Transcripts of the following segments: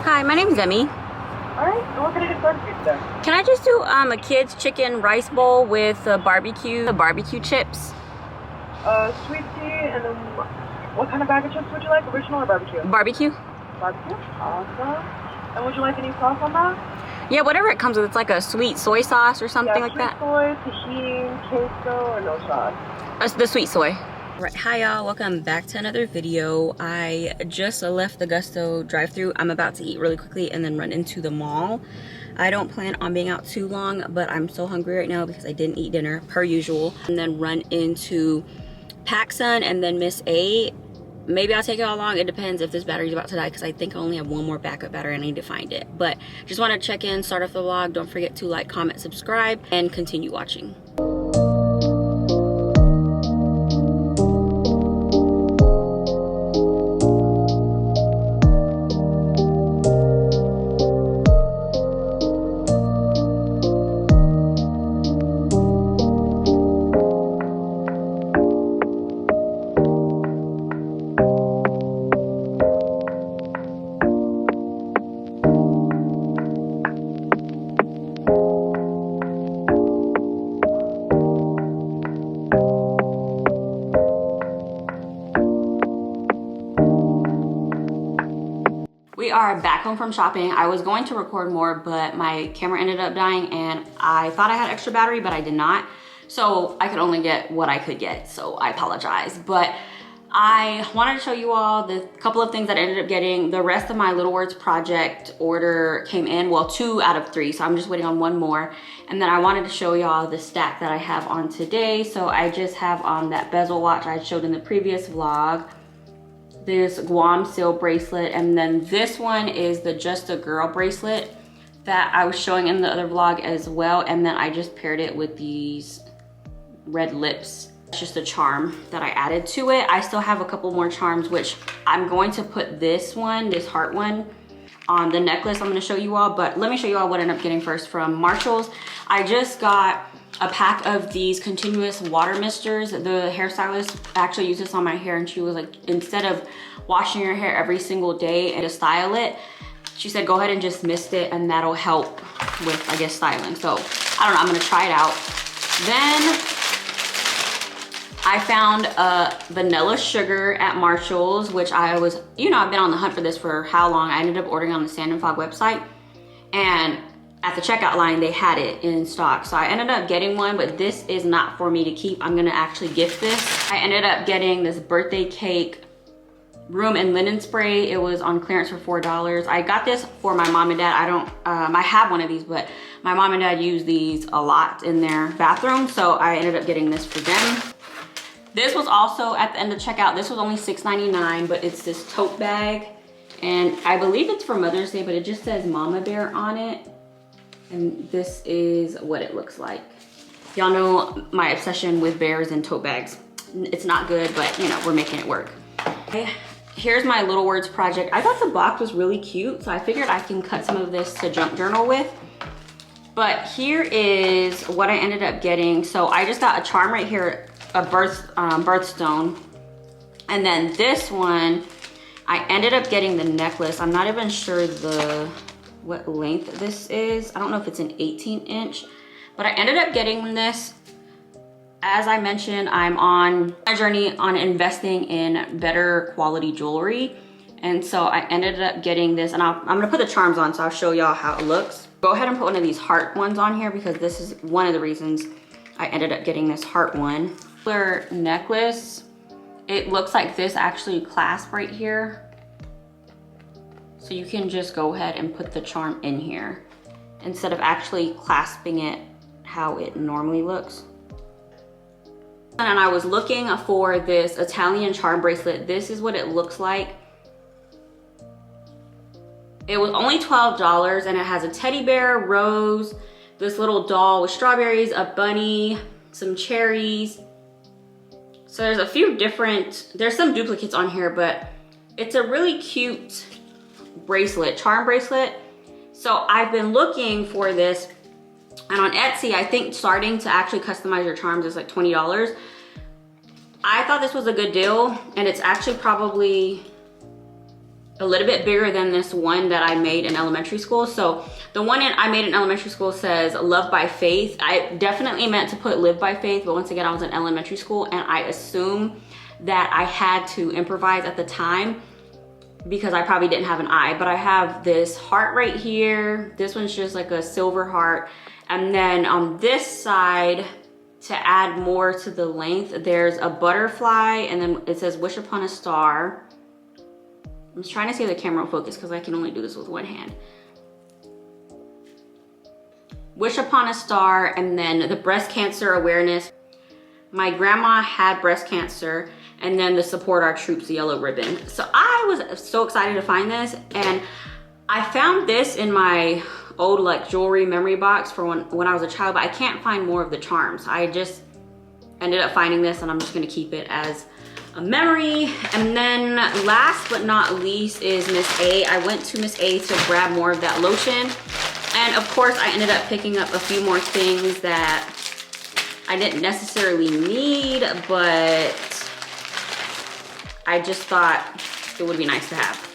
Hi, my name's Emmy. Alright, and what can I get started for you today? Can I just do a kid's chicken rice bowl with the barbecue chips? Sweet tea, and then what kind of bag of chips would you like? Original or barbecue? Barbecue? Barbecue? Awesome. And would you like any sauce on that? Yeah, whatever it comes with. It's like a sweet soy sauce or something like that. Soy, tahini, queso, or no sauce? The sweet soy. Right, hi y'all, welcome back to another video. I just left the Gusto drive-thru. I'm about to eat really quickly and then run into the mall. I don't plan on being out too long, but I'm so hungry right now because I didn't eat dinner per usual. And then run into PacSun and then Miss A. Maybe I'll take it all along. It depends if this battery's about to die because I think I only have one more backup battery. I need to find it. But just want to check in, start off the vlog. Don't forget to like, comment, subscribe, and continue watching. We are back home from shopping. I was going to record more, but my camera ended up dying and I thought I had extra battery, but I did not. So I could only get what I could get, so I apologize. But I wanted to show you all the couple of things that I ended up getting. The rest of my Little Words project order came in, well, 2 out of 3, so I'm just waiting on one more. And then I wanted to show y'all the stack that I have on today. So I just have on that bezel watch I showed in the previous vlog, this Guam seal bracelet, and then this one is the Just a Girl bracelet that I was showing in the other vlog as well. And then I just paired it with these red lips. It's just a charm that I added to it. I still have a couple more charms, which I'm going to put this one, this heart one, on the necklace I'm going to show you all. But let me show you all what I ended up getting first from Marshall's. I just got a pack of these continuous water misters. The hairstylist actually used this on my hair and she was like, instead of washing your hair every single day and to style it, she said go ahead and just mist it and that'll help with, I guess, styling. So I don't know, I'm gonna try it out. Then I found vanilla sugar at Marshall's, which I was, I've been on the hunt for this for how long. I ended up ordering on the Sand and Fog website, and at the checkout line, they had it in stock. So I ended up getting one, but this is not for me to keep. I'm gonna actually gift this. I ended up getting this birthday cake room and linen spray. It was on clearance for $4. I got this for my mom and dad. I have one of these, but my mom and dad use these a lot in their bathroom. So I ended up getting this for them. This was also at the end of checkout. This was only $6.99, but it's this tote bag. And I believe it's for Mother's Day, but it just says Mama Bear on it. And this is what it looks like. Y'all know my obsession with bears and tote bags. It's not good, but we're making it work. Okay, here's my Little Words project. I thought the box was really cute, so I figured I can cut some of this to junk journal with. But here is what I ended up getting. So I just got a charm right here, a birthstone. And then this one, I ended up getting the necklace. I'm not even sure what length this is. I don't know if it's an 18-inch, but I ended up getting this. As I mentioned, I'm on my journey on investing in better quality jewelry. And so I ended up getting this, and I'm gonna put the charms on so I'll show y'all how it looks. Go ahead and put one of these heart ones on here because this is one of the reasons I ended up getting this heart one. Their necklace, it looks like this actually clasp right here. So you can just go ahead and put the charm in here instead of actually clasping it how it normally looks. And I was looking for this Italian charm bracelet. This is what it looks like. It was only $12 and it has a teddy bear, rose, this little doll with strawberries, a bunny, some cherries. So there's a few there's some duplicates on here, but it's a really cute bracelet, charm bracelet. So I've been looking for this, and on Etsy, I think starting to actually customize your charms is like $20. I thought this was a good deal, and it's actually probably a little bit bigger than this one that I made in elementary school. So the one I made in elementary school says Love by Faith. I definitely meant to put Live by Faith, but once again, I was in elementary school and I assume that I had to improvise at the time because I probably didn't have an eye. But I have this heart right here. This one's just like a silver heart. And then on this side, to add more to the length, there's a butterfly, and then it says Wish Upon a Star. I'm just trying to see if the camera will focus because I can only do this with one hand. Wish Upon a Star, and then the breast cancer awareness. My grandma had breast cancer, and then the Support Our Troops yellow ribbon. So I was so excited to find this, and I found this in my old like jewelry memory box for when I was a child, but I can't find more of the charms. I just ended up finding this, and I'm just gonna keep it as a memory. And then last but not least is Miss A. I went to Miss A to grab more of that lotion. And of course, I ended up picking up a few more things that I didn't necessarily need, but I just thought it would be nice to have.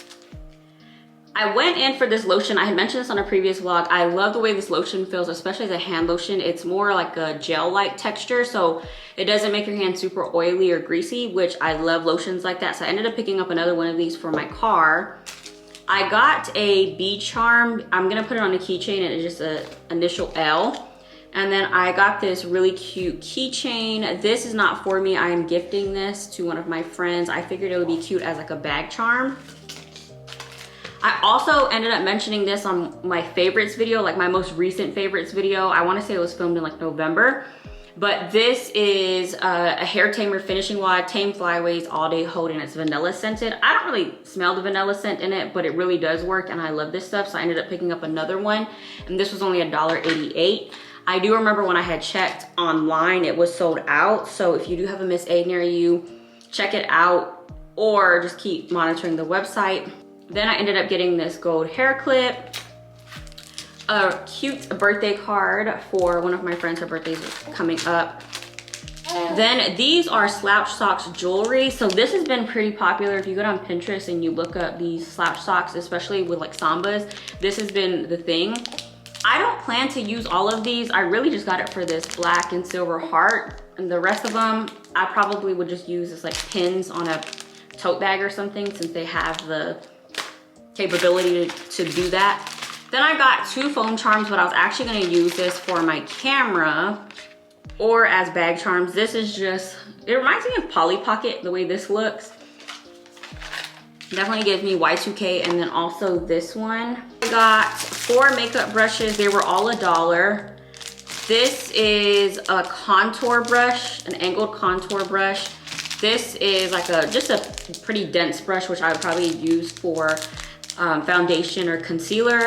I went in for this lotion. I had mentioned this on a previous vlog. I love the way this lotion feels, especially as a hand lotion. It's more like a gel-like texture, so it doesn't make your hand super oily or greasy, which I love lotions like that. So I ended up picking up another one of these for my car. I got a bead charm. I'm gonna put it on a keychain, and it's just an initial L. And then I got this really cute keychain. This is not for me. I am gifting this to one of my friends. I figured it would be cute as like a bag charm. I also ended up mentioning this on my favorites video, like my most recent favorites video. I wanna say it was filmed in like November. But this is a hair tamer finishing wad, Tame Flyaways All Day Hold, and it's vanilla scented. I don't really smell the vanilla scent in it, but it really does work, and I love this stuff. So I ended up picking up another one, and this was only $1.88. I do remember when I had checked online, it was sold out. So if you do have a Miss A near you, check it out, or just keep monitoring the website. Then I ended up getting this gold hair clip, a cute birthday card for one of my friends. Her birthday is coming up. Then these are slouch socks jewelry. So this has been pretty popular. If you go on Pinterest and you look up these slouch socks, especially with like sambas, this has been the thing. I don't plan to use all of these. I really just got it for this black and silver heart. And the rest of them, I probably would just use as like pins on a tote bag or something, since they have the capability to do that. Then I got two phone charms, but I was actually gonna use this for my camera or as bag charms. This is just, it reminds me of Polly Pocket, the way this looks. Definitely gives me Y2K. And then also this one. I got 4 makeup brushes. They were all $1. This is a contour brush, an angled contour brush. This is like just a pretty dense brush, which I would probably use for foundation or concealer.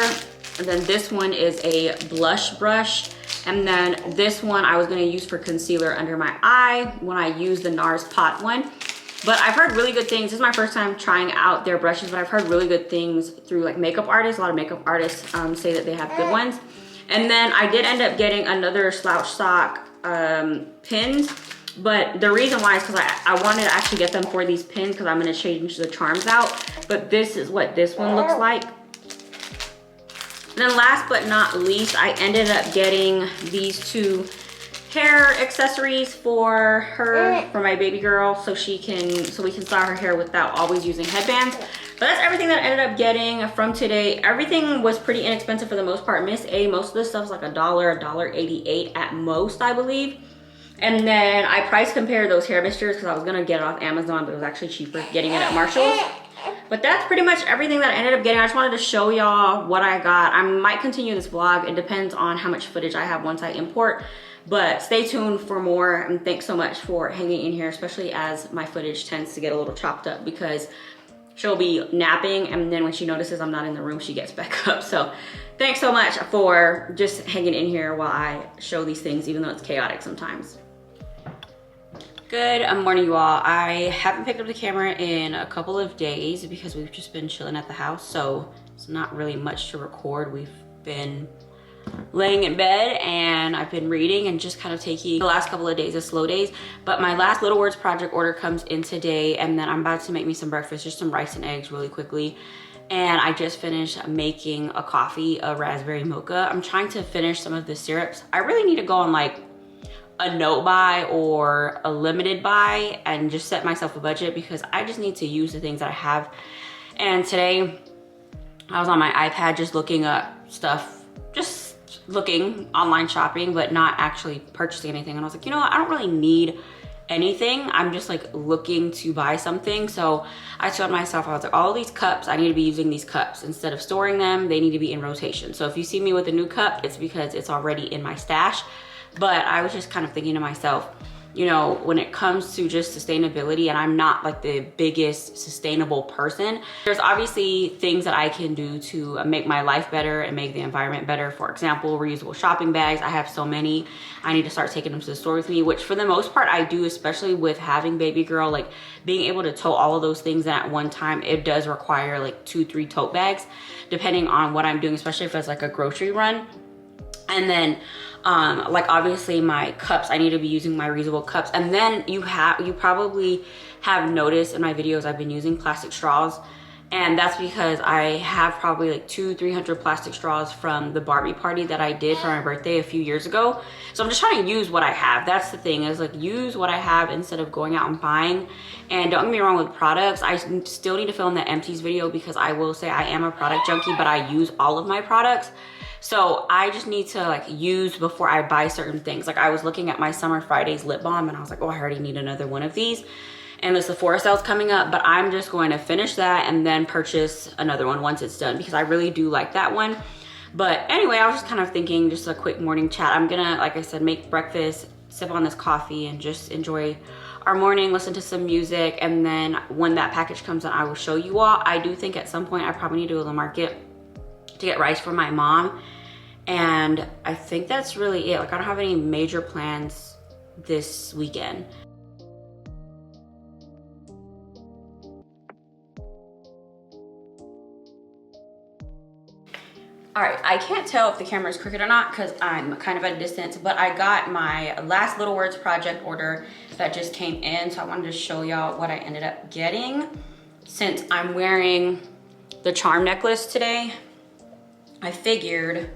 And then this one is a blush brush. And then this one I was gonna use for concealer under my eye when I use the NARS pot one. But I've heard really good things. This is my first time trying out their brushes, but I've heard really good things through like makeup artists. A lot of makeup artists say that they have good ones. And then I did end up getting another slouch sock pins. But the reason why is because I wanted to actually get them for these pins, because I'm gonna change the charms out. But this is what this one looks like. And then last but not least, I ended up getting these 2 hair accessories for her, for my baby girl, so we can style her hair without always using headbands. But that's everything that I ended up getting from today. Everything was pretty inexpensive for the most part. Miss A, most of this stuff's like $1, $1.88 at most, I believe. And then I price compared those hair mixtures because I was gonna get it off Amazon, but it was actually cheaper getting it at Marshall's. But that's pretty much everything that I ended up getting. I just wanted to show y'all what I got. I might continue this vlog. It depends on how much footage I have once I import. But stay tuned for more, and thanks so much for hanging in here, especially as my footage tends to get a little chopped up because she'll be napping, and then when she notices I'm not in the room, she gets back up. So thanks so much for just hanging in here while I show these things, even though it's chaotic sometimes. Good morning, you all. I haven't picked up the camera in a couple of days because we've just been chilling at the house, so it's not really much to record. We've been laying in bed and I've been reading and just kind of taking the last couple of days as slow days. But my last Little Words project order comes in today, and then I'm about to make me some breakfast, just some rice and eggs really quickly. And I just finished making a coffee, a raspberry mocha. I'm trying to finish some of the syrups. I really need to go on like a no buy or a limited buy and just set myself a budget, because I just need to use the things that I have. And today I was on my iPad just looking up stuff, just looking online shopping, but not actually purchasing anything. And I was like, you know what? I don't really need anything. I'm just like looking to buy something. So I told myself, I was like, all these cups, I need to be using these cups. Instead of storing them, they need to be in rotation. So if you see me with a new cup, it's because it's already in my stash. But I was just kind of thinking to myself, you know, when it comes to just sustainability, and I'm not like the biggest sustainable person, there's obviously things that I can do to make my life better and make the environment better. For example, reusable shopping bags. I have so many. I need to start taking them to the store with me, which for the most part I do, especially with having baby girl. Like being able to tote all of those things at one time, it does require like 2-3 tote bags, depending on what I'm doing, especially if it's like a grocery run. And then like obviously my cups, I need to be using my reusable cups. And then you probably have noticed in my videos I've been using plastic straws, and that's because I have probably like 200-300 plastic straws from the Barbie party that I did for my birthday a few years ago. So I'm just trying to use what I have. That's the thing, is like use what I have instead of going out and buying. And don't get me wrong with products, I still need to film the empties video, because I will say I am a product junkie, but I use all of my products. So I just need to like use before I buy certain things. Like I was looking at my Summer Fridays lip balm and I was like, oh, I already need another one of these. And the Sephora sale's coming up, but I'm just going to finish that and then purchase another one once it's done, because I really do like that one. But anyway, I was just kind of thinking, just a quick morning chat. I'm gonna, like I said, make breakfast, sip on this coffee, and just enjoy our morning, listen to some music. And then when that package comes in, I will show you all. I do think at some point I probably need to go to the market to get rice for my mom. And I think that's really it. Like I don't have any major plans this weekend. All right, I can't tell if the camera is crooked or not because I'm kind of at a distance, but I got my last Little Words project order that just came in. So I wanted to show y'all what I ended up getting. Since I'm wearing the charm necklace today, I figured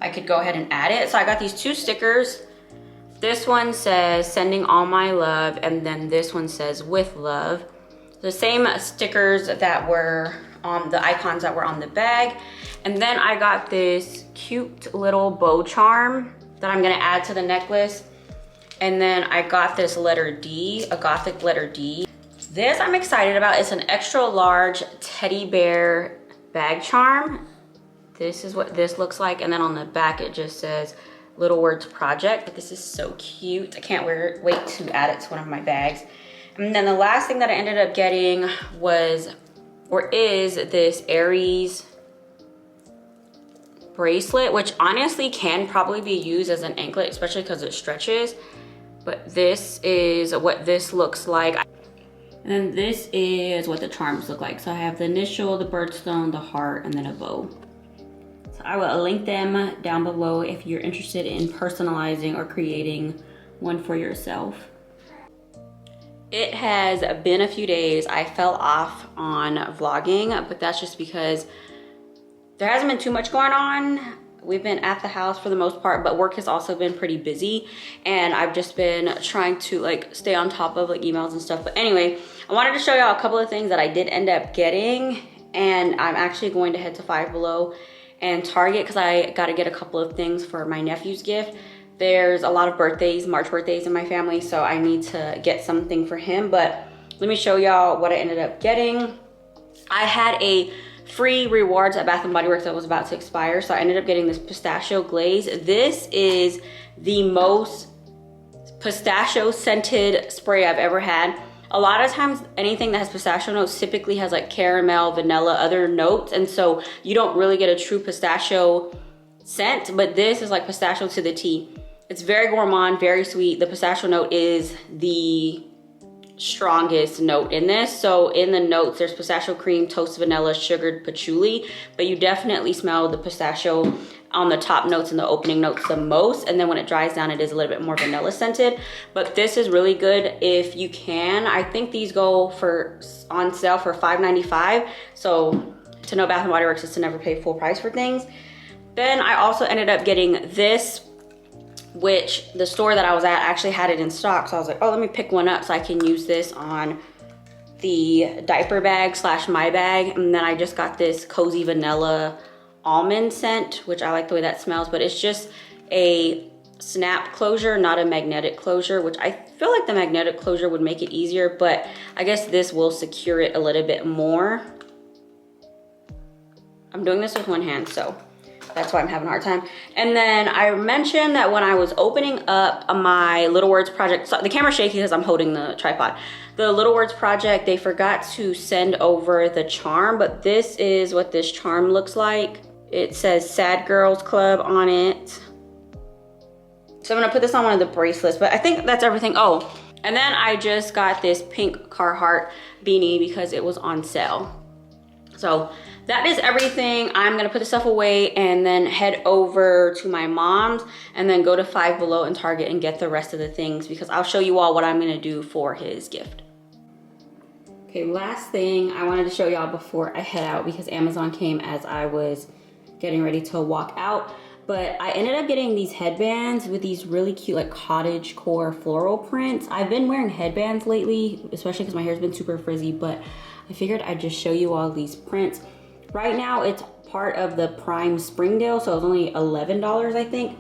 I could go ahead and add it. So I got these 2 stickers. This one says sending all my love, and then this one says with love. The same stickers that were on the icons that were on the bag. And then I got this cute little bow charm that I'm gonna add to the necklace. And then I got this letter D, a gothic letter D. This I'm excited about. It's an extra large teddy bear bag charm. This is what this looks like. And then on the back, it just says Little Words Project. But this is so cute. I can't wait to add it to one of my bags. And then the last thing that I ended up getting was, or is, this Aries bracelet, which honestly can probably be used as an anklet, especially because it stretches. But this is what this looks like. And then this is what the charms look like. So I have the initial, the birthstone, the heart, and then a bow. So I will link them down below if you're interested in personalizing or creating one for yourself. It has been a few days. I fell off on vlogging, but that's just because there hasn't been too much going on. We've been at the house for the most part, but work has also been pretty busy, and I've just been trying to like stay on top of like emails and stuff. But anyway, I wanted to show y'all a couple of things that I did end up getting, and I'm actually going to head to Five Below and Target because I got to get a couple of things for my nephew's gift. There's a lot of birthdays, March birthdays in my family, so I need to get something for him. But let me show y'all what I ended up getting. I had a free rewards at Bath & Body Works that was about to expire, so I ended up getting this pistachio glaze. This is the most pistachio scented spray I've ever had. A lot of times anything that has pistachio notes typically has like caramel, vanilla, other notes, and so you don't really get a true pistachio scent, but this is like pistachio to the T. It's very gourmand, very sweet. The pistachio note is the strongest note in this. So in the notes, there's pistachio cream, toasted vanilla, sugared patchouli, but you definitely smell the pistachio. on the top notes and the opening notes the most, and then when it dries down it is a little bit more vanilla scented. But this is really good if you can. I think these go for on sale for $5.95. So to know Bath & Body Works is to never pay full price for things. Then I also ended up getting this, which the store that I was at actually had it in stock. So I was like, oh, let me pick one up so I can use this on the diaper bag / my bag. And then I just got this Cozy Vanilla Almond scent, which I like the way that smells, but it's just a snap closure, not a magnetic closure, which I feel like the magnetic closure would make it easier, but I guess this will secure it a little bit more. I'm doing this with one hand, so that's why I'm having a hard time. And then I mentioned that when I was opening up my Little Words project, so the camera's shaky because I'm holding the tripod. The Little Words project, they forgot to send over the charm, but this is what this charm looks like. It says Sad Girls Club on it. So I'm gonna put this on one of the bracelets, but I think that's everything. Oh, and then I just got this pink Carhartt beanie because it was on sale. So that is everything. I'm gonna put the stuff away and then head over to my mom's and then go to Five Below and Target and get the rest of the things, because I'll show you all what I'm gonna do for his gift. Okay, last thing I wanted to show y'all before I head out, because Amazon came as I was getting ready to walk out. But I ended up getting these headbands with these really cute like cottage core floral prints. I've been wearing headbands lately, especially because my hair's been super frizzy, but I figured I'd just show you all these prints. Right now it's part of the Prime Springdale, so it was only $11, I think.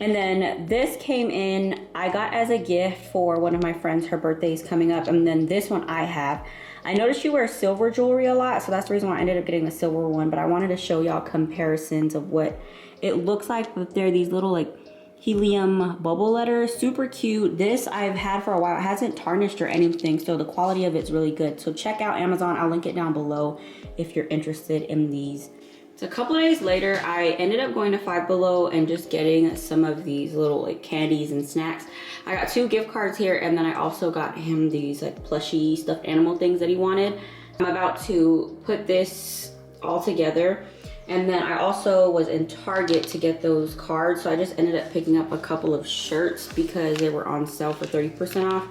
And then this came in, I got as a gift for one of my friends, her birthday is coming up, and then this one I have. I noticed you wear silver jewelry a lot, so that's the reason why I ended up getting the silver one, but I wanted to show y'all comparisons of what it looks like. But they're these little like helium bubble letters, super cute. This I've had for a while. It hasn't tarnished or anything, so the quality of it's really good. So check out Amazon, I'll link it down below if you're interested in these. So a couple of days later, I ended up going to Five Below and just getting some of these little like candies and snacks. I got 2 gift cards here, and then I also got him these like plushy stuffed animal things that he wanted. I'm about to put this all together. And then I also was in Target to get those cards. So I just ended up picking up a couple of shirts because they were on sale for 30% off.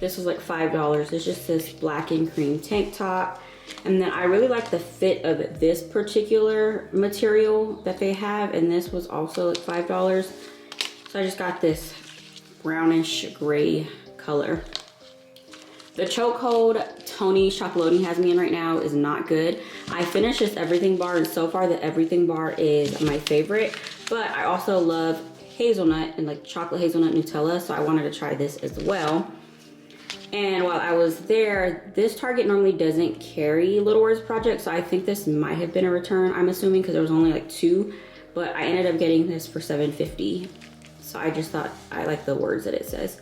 This was like $5. It's just this black and cream tank top. And then I really like the fit of this particular material that they have. And this was also like $5. So I just got this brownish gray color. The chokehold Tony Chocolonely has me in right now is not good. I finished this everything bar, and so far the everything bar is my favorite. But I also love hazelnut and like chocolate hazelnut Nutella, so I wanted to try this as well. And while I was there, this Target normally doesn't carry Little Words Project, so I think this might have been a return, I'm assuming, because there was only like 2. But I ended up getting this for $7.50. So I just thought I like the words that it says.